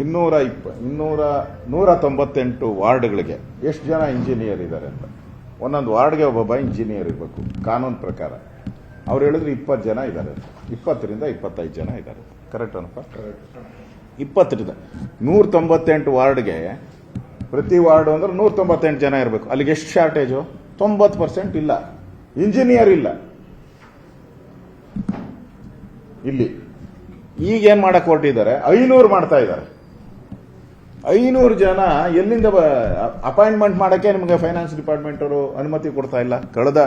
198 ವಾರ್ಡ್ಗಳಿಗೆ ಎಷ್ಟು ಜನ ಇಂಜಿನಿಯರ್ ಇದ್ದಾರೆ ಅಂತ. ಒಂದೊಂದು ವಾರ್ಡ್ಗೆ ಒಬ್ಬೊಬ್ಬ ಇಂಜಿನಿಯರ್ ಇರಬೇಕು ಕಾನೂನು ಪ್ರಕಾರ. ಅವ್ರು ಹೇಳಿದ್ರು 20 ಜನ ಇದ್ದಾರೆ, 20ರಿಂದ 25 ಜನ ಇದ್ದಾರೆ. ಕರೆಕ್ಟ್ ಅನಪ್ಪ? 20ರಿಂದ 198 ವಾರ್ಡ್ಗೆ ಪ್ರತಿ ವಾರ್ಡ್ ಅಂದ್ರೆ 198 ಜನ ಇರಬೇಕು. ಅಲ್ಲಿಗೆ ಎಷ್ಟು ಶಾರ್ಟೇಜು? 90% ಇಲ್ಲ, ಇಂಜಿನಿಯರ್ ಇಲ್ಲ ಇಲ್ಲಿ. ಈಗೇನ್ ಮಾಡಕ್ ಹೊರಟಿದ್ದಾರೆ? 500 ಮಾಡ್ತಾ ಇದ್ದಾರೆ. 500 ಜನ ಎಲ್ಲಿಂದ ಅಪಾಯಿಂಟ್ಮೆಂಟ್ ಮಾಡಕ್ಕೆ ನಿಮಗೆ ಫೈನಾನ್ಸ್ ಡಿಪಾರ್ಟ್ಮೆಂಟ್ ಅವರು ಅನುಮತಿ ಕೊಡ್ತಾ ಇಲ್ಲ. ಕಳೆದ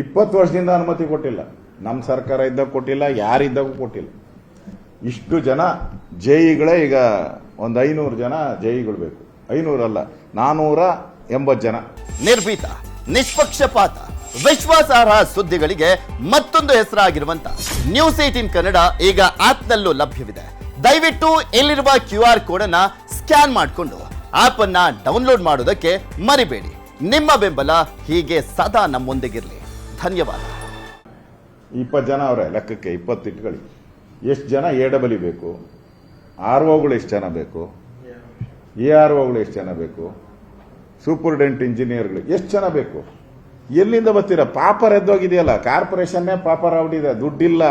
20 ವರ್ಷದಿಂದ ಅನುಮತಿ ಕೊಟ್ಟಿಲ್ಲ. ನಮ್ಮ ಸರ್ಕಾರ ಇದ್ದಾಗ ಕೊಟ್ಟಿಲ್ಲ, ಯಾರಿದ್ದಾಗೂ ಕೊಟ್ಟಿಲ್ಲ. ಇಷ್ಟು ಜನ ಜೆಇಗಳೇ ಈಗ ಒಂದು 500 ಜನ ಜೆಇಗಳು ಬೇಕು. 500 ಅಲ್ಲ, 480 ಜನ. ನಿರ್ಭೀತ, ನಿಷ್ಪಕ್ಷಪಾತ, ವಿಶ್ವಾಸಾರ್ಹ ಸುದ್ದಿಗಳಿಗೆ ಮತ್ತೊಂದು ಹೆಸರಾಗಿರುವಂತ ನ್ಯೂಸ್ 18 ಕನ್ನಡ ಈಗ ಆಪ್ನಲ್ಲೂ ಲಭ್ಯವಿದೆ. ದಯವಿಟ್ಟು ಇಲ್ಲಿರುವ QR ಕೋಡ್ ಅನ್ನ ಸ್ಕ್ಯಾನ್ ಮಾಡಿಕೊಂಡು ಆಪ್ ಅನ್ನ ಡೌನ್ಲೋಡ್ ಮಾಡೋದಕ್ಕೆ ಮರಿಬೇಡಿ. ನಿಮ್ಮ ಬೆಂಬಲ ಹೀಗೆ ಸದಾ ನಮ್ಮೊಂದಿಗಿರಲಿ. ಧನ್ಯವಾದ. 20 ಜನ ಅವರೇ ಲೆಕ್ಕಕ್ಕೆ 20 ಇಟ್ಕೊಳ್ಳಿ. ಎಷ್ಟು ಜನ AW ಬೇಕು? ROಗಳು ಎಷ್ಟು ಜನ ಬೇಕು? AROಗಳು ಎಷ್ಟು ಜನ ಬೇಕು? ಸೂಪರ್ಡೆಂಟ್ ಇಂಜಿನಿಯರ್ಗಳು ಎಷ್ಟು ಜನ ಬೇಕು? ಎಲ್ಲಿಂದ ಬರ್ತೀರಾ? ಪಾಪರ್ ಎದ್ದೋಗಿದೆಯಲ್ಲ, ಕಾರ್ಪೊರೇಷನ್ನೇ ಪಾಪರ್ ಆಗ್ಬಿಟ್ಟಿದೆ. ದುಡ್ಡಿಲ್ಲ,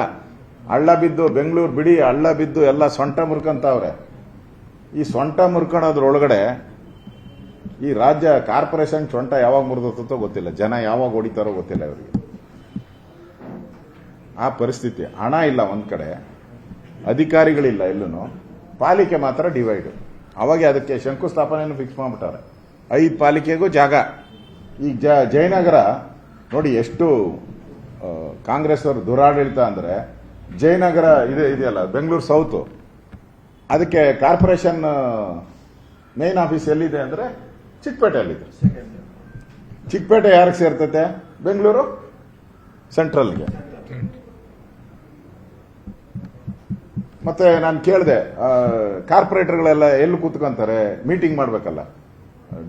ಹಳ್ಳ ಬಿದ್ದು, ಬೆಂಗಳೂರು ಬಿಡಿ ಹಳ್ಳ ಬಿದ್ದು ಎಲ್ಲ ಸೊಂಟ ಮುರ್ಕಂತವ್ರೆ. ಈ ಸೊಂಟ ಮುರ್ಕೊಳ್ಳೋದ್ರೊಳಗಡೆ ಈ ರಾಜ್ಯ ಕಾರ್ಪೊರೇಷನ್ ಸೊಂಟ ಯಾವಾಗ ಮುರಿದತ್ತೋ ಗೊತ್ತಿಲ್ಲ, ಜನ ಯಾವಾಗ ಹೊಡಿತಾರೋ ಗೊತ್ತಿಲ್ಲ ಇವರಿಗೆ. ಆ ಪರಿಸ್ಥಿತಿ. ಹಣ ಇಲ್ಲ ಒಂದ್ ಕಡೆ, ಅಧಿಕಾರಿಗಳಿಲ್ಲ ಎಲ್ಲೂ, ಪಾಲಿಕೆ ಮಾತ್ರ ಡಿವೈಡ್. ಅವಾಗ ಅದಕ್ಕೆ ಶಂಕುಸ್ಥಾಪನೆಯನ್ನು ಫಿಕ್ಸ್ ಮಾಡ್ಬಿಟ್ಟಾರೆ. 5 ಪಾಲಿಕೆಗೂ ಜಾಗ. ಈಗ ಜಯನಗರ ನೋಡಿ ಎಷ್ಟು ಕಾಂಗ್ರೆಸ್ ಅವರು ದುರಾಡಳಿತ ಅಂದ್ರೆ, ಜಯನಗರ ಇದೆಯಲ್ಲ ಬೆಂಗಳೂರು ಸೌತ್, ಅದಕ್ಕೆ ಕಾರ್ಪೊರೇಷನ್ ಮೇನ್ ಆಫೀಸ್ ಎಲ್ಲಿದೆ ಅಂದ್ರೆ ಚಿಕ್ಕಪೇಟೆಯಲ್ಲಿದೆ. ಚಿಕ್ಕಪೇಟೆ ಯಾರಿಗೆ ಸೇರ್ತತೆ? ಬೆಂಗಳೂರು ಸೆಂಟ್ರಲ್ಗೆ. ಮತ್ತೆ ನಾನು ಕೇಳಿದೆ, ಕಾರ್ಪೊರೇಟರ್ಗಳೆಲ್ಲ ಎಲ್ಲಿ ಕೂತ್ಕೊಂತಾರೆ? ಮೀಟಿಂಗ್ ಮಾಡ್ಬೇಕಲ್ಲ,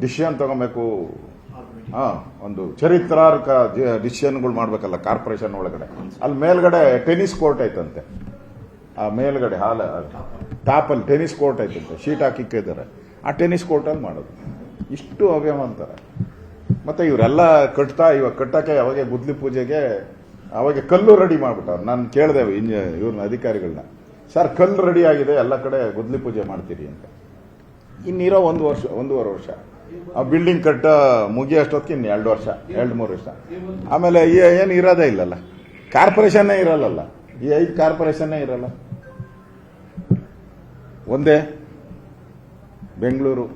ಡಿಸಿಷನ್ ತಗೋಬೇಕು. ಒಂದು ಚರಿತ್ರಾರ್ಹ ಡಿಸಿಷನ್ಗಳು ಮಾಡ್ಬೇಕಲ್ಲ ಕಾರ್ಪೊರೇಷನ್ ಒಳಗಡೆ. ಅಲ್ಲಿ ಮೇಲ್ಗಡೆ ಟೆನ್ನಿಸ್ ಕೋರ್ಟ್ ಐತಂತೆ, ಆ ಮೇಲ್ಗಡೆ ಹಾಲ್ ಟಾಪಲ್ಲಿ ಟೆನ್ನಿಸ್ ಕೋರ್ಟ್ ಐತಂತೆ, ಶೀಟ್ ಹಾಕಿಕ್ಕಿದ್ದಾರೆ. ಆ ಟೆನ್ನಿಸ್ ಕೋರ್ಟಲ್ಲಿ ಮಾಡೋದು. ಇಷ್ಟು ಅವ್ಯವ ಅಂತಾರೆ. ಮತ್ತೆ ಇವರೆಲ್ಲ ಇವಾಗ ಕಟ್ಟಕ್ಕೆ ಅವಾಗ ಗುದ್ಲಿ ಪೂಜೆಗೆ ಅವಾಗ ಕಲ್ಲು ರೆಡಿ ಮಾಡ್ಬಿಟ್ಟವ್ರು. ನಾನು ಕೇಳಿದೆ ಇವ್ರನ್ನ ಅಧಿಕಾರಿಗಳನ್ನ, ಸರ್ ಕಲ್ಲು ರೆಡಿ ಆಗಿದೆ, ಎಲ್ಲ ಕಡೆ ಗುದ್ಲಿ ಪೂಜೆ ಮಾಡ್ತೀರಿ ಅಂತ. ಇನ್ನಿರೋ 1.5 ವರ್ಷ ಆ ಬಿಲ್ಡಿಂಗ್ ಕಟ್ಟ ಮುಗಿಯೋಷ್ಟೊತ್ತಿಗೆ ಇನ್ನು 2 ವರ್ಷ, 2-3 ವರ್ಷ. ಆಮೇಲೆ ಏನು ಇರೋದೇ ಇಲ್ಲಲ್ಲ, ಕಾರ್ಪೊರೇಷನ್ನೇ ಇರಲ್ಲ. ಈ 5 ಕಾರ್ಪೊರೇಷನ್ನೇ ಇರಲ್ಲ. ಒಂದೇ ಬೆಂಗಳೂರು.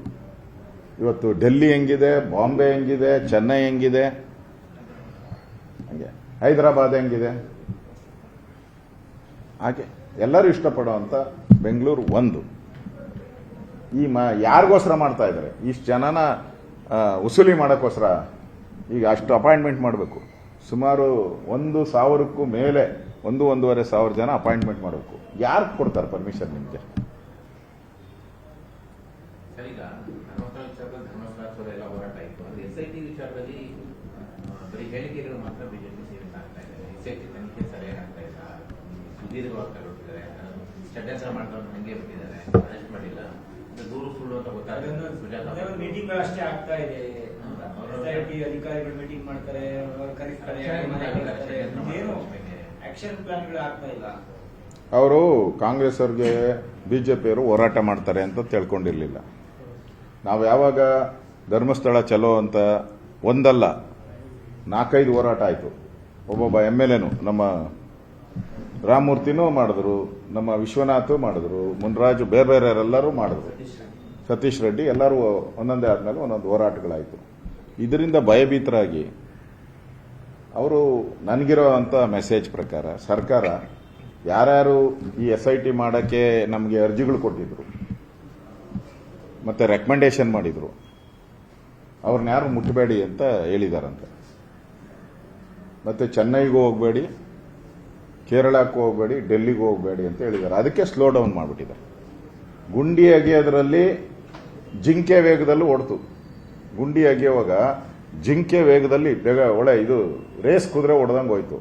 ಇವತ್ತು ಡೆಲ್ಲಿ ಹೆಂಗಿದೆ, ಬಾಂಬೆ ಹೆಂಗಿದೆ, ಚೆನ್ನೈ ಹೆಂಗಿದೆ, ಹಂಗೆ ಹೈದರಾಬಾದ್ ಹೆಂಗಿದೆ, ಹಾಗೆ ಎಲ್ಲರೂ ಇಷ್ಟಪಡುವಂತ ಬೆಂಗಳೂರು ಒಂದು. ಈ ಯಾರಿಗೋಸ್ಕರ ಮಾಡ್ತಾ ಇದ್ದಾರೆ? ಇಷ್ಟು ಜನನ ವಸೂಲಿ ಮಾಡೋಕ್ಕೋಸ್ಕರ ಈಗ ಅಷ್ಟು ಅಪಾಯಿಂಟ್ಮೆಂಟ್ ಮಾಡಬೇಕು. ಸುಮಾರು 1,000ಕ್ಕೂ ಮೇಲೆ 1,500 ಜನ ಅಪಾಯಿಂಟ್ಮೆಂಟ್ ಮಾಡಬೇಕು. ಯಾರು ಕೊಡ್ತಾರೆ ಪರ್ಮಿಷನ್ ನಿಮಗೆ? ಮೀಟಿಂಗ್ ಅಷ್ಟೇ ಆಗ್ತಾ ಇದೆ. ಅಧಿಕಾರಿಗಳು ಮೀಟಿಂಗ್ ಮಾಡ್ತಾರೆ, ಆಕ್ಷನ್ ಪ್ಲಾನ್ಗಳು ಆಗ್ತಾ ಇಲ್ಲ. ಅವರು ಕಾಂಗ್ರೆಸ್ ಅವ್ರಿಗೆ ಬಿಜೆಪಿಯವರು ಹೋರಾಟ ಮಾಡ್ತಾರೆ ಅಂತ ತಿಳ್ಕೊಂಡಿರ್ಲಿಲ್ಲ. ನಾವು ಯಾವಾಗ ಧರ್ಮಸ್ಥಳ ಚಲೋ ಅಂತ ಒಂದಲ್ಲ 4-5 ಹೋರಾಟ ಆಯ್ತು. ಒಬ್ಬೊಬ್ಬ MLAನು, ನಮ್ಮ ರಾಮಮೂರ್ತಿನೂ ಮಾಡಿದ್ರು, ನಮ್ಮ ವಿಶ್ವನಾಥ್ ಮಾಡಿದ್ರು, ಮುನ್ರಾಜು, ಬೇರೆ ಎಲ್ಲರೂ ಮಾಡಿದ್ರು, ಸತೀಶ್ ರೆಡ್ಡಿ, ಎಲ್ಲರೂ ಒಂದೊಂದೇ ಆದ್ಮೇಲೆ ಒಂದೊಂದು ಹೋರಾಟಗಳಾಯಿತು. ಇದರಿಂದ ಭಯಭೀತರಾಗಿ ಅವರು ನನಗಿರೋ ಅಂತ ಮೆಸೇಜ್ ಪ್ರಕಾರ ಸರ್ಕಾರ ಯಾರ್ಯಾರು ಈ SIT ಮಾಡೋಕ್ಕೆ ನಮಗೆ ಅರ್ಜಿಗಳು ಕೊಟ್ಟಿದ್ರು ಮತ್ತೆ ರೆಕಮೆಂಡೇಶನ್ ಮಾಡಿದ್ರು, ಅವ್ರನ್ನ ಯಾರು ಮುಟ್ಟಬೇಡಿ ಅಂತ ಹೇಳಿದಾರಂತೆ. ಮತ್ತೆ ಚೆನ್ನೈಗೂ ಹೋಗಬೇಡಿ, ಕೇರಳಕ್ಕೂ ಹೋಗಬೇಡಿ, ಡೆಲ್ಲಿಗೂ ಹೋಗಬೇಡಿ ಅಂತ ಹೇಳಿದ್ದಾರೆ. ಅದಕ್ಕೆ ಸ್ಲೋ ಡೌನ್ ಮಾಡಿಬಿಟ್ಟಿದ್ದಾರೆ. ಗುಂಡಿ ಅಗೆಯೋದ್ರಲ್ಲಿ ಜಿಂಕೆ ವೇಗದಲ್ಲೂ ಓಡ್ತು. ಗುಂಡಿ ಅಗೆಯುವಾಗ ಜಿಂಕೆ ವೇಗದಲ್ಲಿ ಇದು ರೇಸ್ ಕುದುರೆ ಹೊಡೆದಂಗೆ ಹೋಯ್ತು.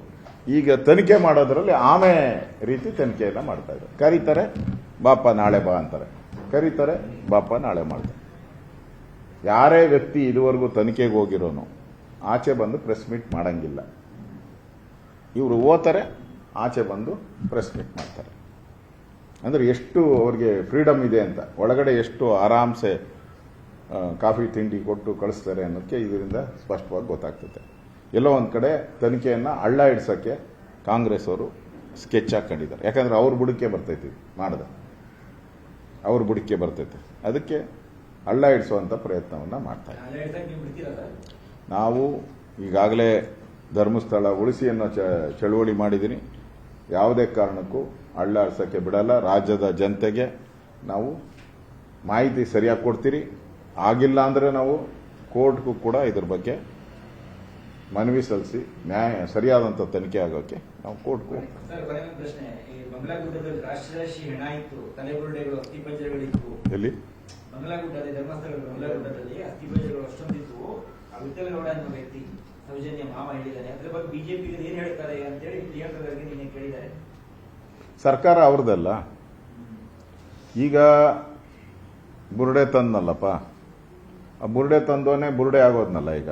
ಈಗ ತನಿಖೆ ಮಾಡೋದ್ರಲ್ಲಿ ಆಮೆ ರೀತಿ ತನಿಖೆಯನ್ನ ಮಾಡ್ತಾ ಇದ್ದಾರೆ. ಕರೀತಾರೆ, ಬಾಪ ನಾಳೆ ಬಾ ಅಂತಾರೆ. ಕರೀತಾರೆ, ಬಾಪ ನಾಳೆ ಮಾಡ್ತಾರೆ. ಯಾರೇ ವ್ಯಕ್ತಿ ಇದುವರೆಗೂ ತನಿಖೆಗೆ ಹೋಗಿರೋನು ಆಚೆ ಬಂದು ಪ್ರೆಸ್ ಮೀಟ್ ಮಾಡಂಗಿಲ್ಲ. ಇವರು ಓದ್ತಾರೆ, ಆಚೆ ಬಂದು ಪ್ರೆಸ್ ಮೀಟ್ ಮಾಡ್ತಾರೆ. ಅಂದ್ರೆ ಎಷ್ಟು ಅವ್ರಿಗೆ ಫ್ರೀಡಮ್ ಇದೆ ಅಂತ, ಒಳಗಡೆ ಎಷ್ಟು ಆರಾಮ್ಸೆ ಕಾಫಿ ತಿಂಡಿ ಕೊಟ್ಟು ಕಳಿಸ್ತಾರೆ ಅನ್ನೋದಕ್ಕೆ ಇದರಿಂದ ಸ್ಪಷ್ಟವಾಗಿ ಗೊತ್ತಾಗ್ತದೆ. ಎಲ್ಲೋ ಒಂದು ಕಡೆ ತನಿಖೆಯನ್ನು ಹಳ್ಳ ಹಿಡ್ಸೋಕ್ಕೆ ಕಾಂಗ್ರೆಸ್ ಅವರು ಸ್ಕೆಚ್ ಹಾಕೊಂಡಿದ್ದಾರೆ. ಯಾಕಂದ್ರೆ ಅವ್ರ ಬುಡಕ್ಕೆ ಬರ್ತೈತಿ ಮಾಡಿದೆ, ಅವ್ರ ಬುಡಕ್ಕೆ ಬರ್ತೈತೆ. ಅದಕ್ಕೆ ಹಳ್ಳ ಹಿಡಿಸುವಂಥ ಪ್ರಯತ್ನವನ್ನು ಮಾಡ್ತಾರೆ. ನೀವು ಬಿಡ್ತೀರಲ್ಲ? ನಾವು ಈಗಾಗಲೇ ಧರ್ಮಸ್ಥಳ ಉಳಿಸಿ ಅನ್ನೋ ಚಳುವಳಿ ಮಾಡಿದ್ದೀನಿ. ಯಾವುದೇ ಕಾರಣಕ್ಕೂ ಹಳ್ಳ ಹಿಡ್ಸೋಕ್ಕೆ ಬಿಡಲ್ಲ. ರಾಜ್ಯದ ಜನತೆಗೆ ನಾವು ಮಾಹಿತಿ ಸರಿಯಾಗಿ ಕೊಡ್ತೀರಿ. ಆಗಿಲ್ಲ ಅಂದರೆ ನಾವು ಕೋರ್ಟ್ಗೂ ಕೂಡ ಇದ್ರ ಬಗ್ಗೆ ಮನವಿ ಸಲ್ಲಿಸಿ ಸರಿಯಾದಂಥ ತನಿಖೆ ಆಗೋಕ್ಕೆ ನಾವು ಕೋರ್ಟ್ಗೂ. ಸರ್, ಕೊನೆಯ ಪ್ರಶ್ನೆ. ಈ ಬಂಗ್ಲಾಗುಡ್ಡದಲ್ಲಿ ರಾಶಿ ಹೆಣ ಇತ್ತು, ತಲೆಬುರುಡೆಗಳು, ಅಸ್ಥಿಪಂಜರಗಳಿತ್ತು. ಎಲ್ಲಿ? ಬಂಗ್ಲಾಗುಡ್ಡದಲ್ಲಿ, ಧರ್ಮಸ್ಥಳದ ಬಂಗ್ಲಾಗುಡ್ಡದಲ್ಲಿ ಅಸ್ಥಿಪಂಜರಗಳು ಅಷ್ಟೊಂದಿತ್ತು. ಆ ವಿಠಲಗೌಡ ಅನ್ನೋ ವ್ಯಕ್ತಿ, ಸೌಜನ್ಯ ಮಾವ ಹೇಳಿದ್ದಾನೆ. ಅದ್ರ ಬಗ್ಗೆ ಬಿಜೆಪಿಗೆ ಏನ್ ಹೇಳ್ತಾರೆ ಅಂತೇಳಿ ಪ್ರಿಯಾಂಕಾ ಖರ್ಗೆ ನಿನ್ನೆ ಕೇಳಿದ್ದಾರೆ. ಸರ್ಕಾರ ಅವ್ರದ್ದಲ್ಲ. ಈಗ ಬುರುಡೆ ತಂದಲ್ಲಪ್ಪ, ಆ ಬುರುಡೆ ತಂದೋನೆ ಬುರುಡೆ ಆಗೋದ್ನಲ್ಲ ಈಗ.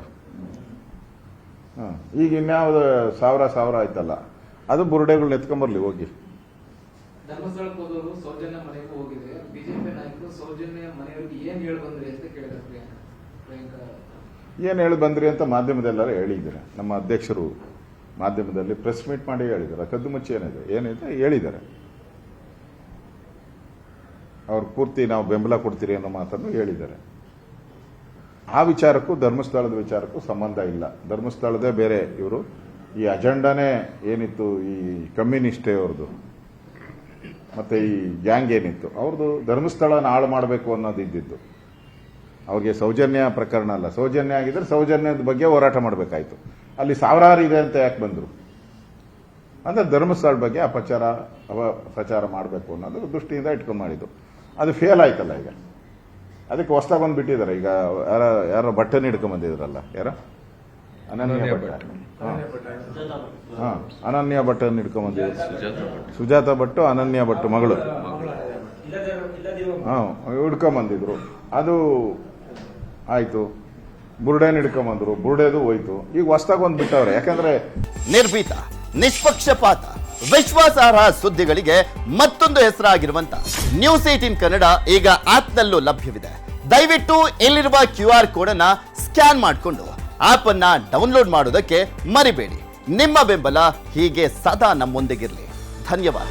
ಈಗ ಇನ್ಯಾವುದು ಸಾವಿರ ಆಯ್ತಲ್ಲ, ಅದು ಬುರುಡೆಗಳನ್ನ ಎತ್ಕೊಂಬರ್ಲಿ ಹೋಗಿ. ಧರ್ಮಸ್ಥಳಕ್ಕೆ ಹೋದವರು ಸೌಜನ್ಯ ಮನೆಗೂ ಹೋಗಿದೆ. ಬಿಜೆಪಿ ನಾಯಕರು ಸೌಜನ್ಯ ಮನೆಯವರಿಗೆ ಏನ್ ಹೇಳಿ ಬಂದ್ರಿ ಅಂತ ಕೇಳಿದ್ರೆ ಏನು ಹೇಳಿ ಬಂದ್ರಿ ಅಂತ ಮಾಧ್ಯಮದೆಲ್ಲರೂ ಹೇಳಿದ್ದಾರೆ. ನಮ್ಮ ಅಧ್ಯಕ್ಷರು ಮಾಧ್ಯಮದಲ್ಲಿ ಪ್ರೆಸ್ ಮೀಟ್ ಮಾಡಿ ಹೇಳಿದ್ದಾರೆ. ಕದ್ದು ಮುಚ್ಚಿ ಏನಿದೆ ಹೇಳಿದ್ದಾರೆ. ಅವ್ರು ಪೂರ್ತಿ ನಾವು ಬೆಂಬಲ ಕೊಡ್ತೀರಿ ಅನ್ನೋ ಮಾತನ್ನು ಹೇಳಿದ್ದಾರೆ. ಆ ವಿಚಾರಕ್ಕೂ ಧರ್ಮಸ್ಥಳದ ವಿಚಾರಕ್ಕೂ ಸಂಬಂಧ ಇಲ್ಲ. ಧರ್ಮಸ್ಥಳದೇ ಬೇರೆ. ಇವರು ಈ ಅಜೆಂಡಾನೇ ಏನಿತ್ತು, ಈ ಕಮ್ಯುನಿಸ್ಟೇ ಅವ್ರದ್ದು, ಮತ್ತೆ ಈ ಗ್ಯಾಂಗ್ ಏನಿತ್ತು ಅವ್ರದ್ದು, ಧರ್ಮಸ್ಥಳನ ಹಾಳು ಮಾಡಬೇಕು ಅನ್ನೋದು ಇದ್ದಿದ್ದು. ಅವ್ರಿಗೆ ಸೌಜನ್ಯ ಪ್ರಕರಣ ಅಲ್ಲ. ಸೌಜನ್ಯ ಆಗಿದ್ರೆ ಸೌಜನ್ಯದ ಬಗ್ಗೆ ಹೋರಾಟ ಮಾಡಬೇಕಾಯ್ತು. ಅಲ್ಲಿ ಸಾವಿರಾರು ಇದೆ ಅಂತ ಯಾಕೆ ಬಂದರು? ಅಂದ್ರೆ ಧರ್ಮಸ್ಥಳ ಬಗ್ಗೆ ಅಪಪ್ರಚಾರ ಮಾಡಬೇಕು ಅನ್ನೋದು ದೃಷ್ಟಿಯಿಂದ ಇಟ್ಕೊಂಡು ಮಾಡಿದ್ದು. ಅದು ಫೇಲ್ ಆಯ್ತಲ್ಲ ಈಗ. ಅದಕ್ಕೆ ಹೊಸದಾಗಿ ಬಂದು ಬಿಟ್ಟಿದ್ದಾರೆ. ಈಗ ಯಾರೋ ಬಟ್ಟೆನ ಹಿಡ್ಕೊಂಡ್ ಬಂದಿದ್ರಲ್ಲ, ಯಾರ ಅನನ್ಯ ಭಟ್. ಅನನ್ಯ ಭಟ್ಟನ್ನು ಹಿಡ್ಕೊಂಡ್ ಬಂದಿದ್ರು. ಸುಜಾತ ಭಟ್ಟು, ಅನನ್ಯ ಭಟ್ಟು ಮಗಳು. ಹಿಡ್ಕೊಂಡ್ ಬಂದಿದ್ರು. ಅದು ಆಯ್ತು. ಬುರುಡೆನ ಹಿಡ್ಕೊಂಬಂದ್ರು, ಬುರುಡೆದು ಹೋಯ್ತು. ಈಗ ಹೊಸದಾಗಿ ಒಂದು ಬಿಟ್ಟವ್ರೆ. ಯಾಕಂದ್ರೆ ನಿರ್ಭೀತ, ನಿಷ್ಪಕ್ಷಪಾತ, ವಿಶ್ವಾಸಾರ್ಹ ಸುದ್ದಿಗಳಿಗೆ ಮತ್ತೊಂದು ಹೆಸರಾಗಿರುವಂತ ನ್ಯೂಸ್ 18 ಕನ್ನಡ ಈಗ ಆಪ್ನಲ್ಲೂ ಲಭ್ಯವಿದೆ. ದಯವಿಟ್ಟು ಇಲ್ಲಿರುವ QR ಕೋಡ್ ಅನ್ನ ಸ್ಕ್ಯಾನ್ ಮಾಡಿಕೊಂಡು ಆಪ್ ಅನ್ನ ಡೌನ್ಲೋಡ್ ಮಾಡೋದಕ್ಕೆ ಮರಿಬೇಡಿ. ನಿಮ್ಮ ಬೆಂಬಲ ಹೀಗೆ ಸದಾ ನಮ್ಮೊಂದಿಗಿರಲಿ. ಧನ್ಯವಾದ.